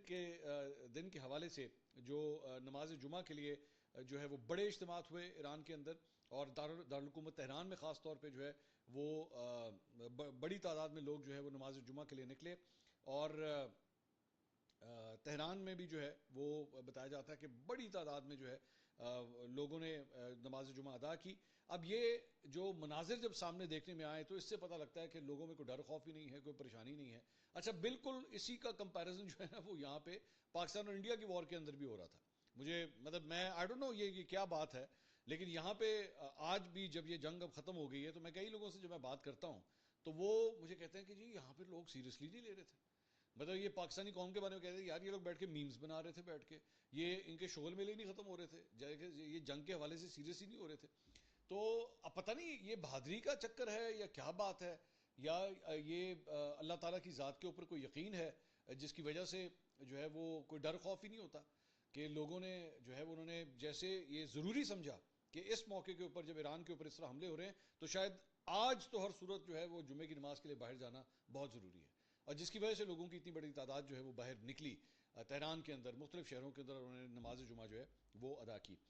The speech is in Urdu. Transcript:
کے دن کے حوالے سے جو نماز جمعہ کے لیے جو ہے وہ بڑے اجتماعات ہوئے ایران کے اندر، اور دارالحکومت تہران میں خاص طور پہ جو ہے وہ بڑی تعداد میں لوگ جو ہے وہ نماز جمعہ کے لیے نکلے، اور تہران میں بھی جو ہے وہ بتایا جاتا ہے کہ بڑی تعداد میں جو ہے لوگوں نے نماز جمعہ ادا کی۔ اب یہ جو مناظر جب سامنے دیکھنے میں آئے تو اس سے پتہ لگتا ہے کہ لوگوں میں کوئی ڈر خوف ہی نہیں ہے، کوئی پریشانی نہیں ہے۔ اچھا، بالکل اسی کا کمپیریزن جو ہے نا وہ یہاں پہ پاکستان اور انڈیا کی وار کے اندر بھی ہو رہا تھا۔ مجھے مطلب میں آئی ڈونٹ نو یہ کیا بات ہے، لیکن یہاں پہ آج بھی جب یہ جنگ اب ختم ہو گئی ہے تو میں کئی لوگوں سے جب میں بات کرتا ہوں تو وہ مجھے کہتے ہیں کہ جی یہاں پہ لوگ سیریسلی نہیں لے رہے تھے۔ مطلب یہ پاکستانی قوم کے بارے میں کہتے ہیں یار یہ لوگ بیٹھ کے میمز بنا رہے تھے، بیٹھ کے یہ ان کے شغل میلے نہیں ختم ہو رہے تھے، یہ جنگ کے حوالے سے سیریس ہی نہیں ہو رہے تھے۔ تو اب پتہ نہیں یہ بہادری کا چکر ہے یا کیا بات ہے، یا یہ اللہ تعالیٰ کی ذات کے اوپر کوئی یقین ہے جس کی وجہ سے جو ہے وہ کوئی ڈر خوف ہی نہیں ہوتا کہ لوگوں نے جو ہے انہوں نے جیسے یہ ضروری سمجھا کہ اس موقع کے اوپر جب ایران کے اوپر اس طرح حملے ہو رہے ہیں تو شاید آج تو ہر صورت جو ہے وہ جمعے کی نماز کے لیے باہر جانا بہت ضروری ہے، اور جس کی وجہ سے لوگوں کی اتنی بڑی تعداد جو ہے وہ باہر نکلی تہران کے اندر، مختلف شہروں کے اندر انہوں نے نماز جمعہ جو ہے وہ ادا کی۔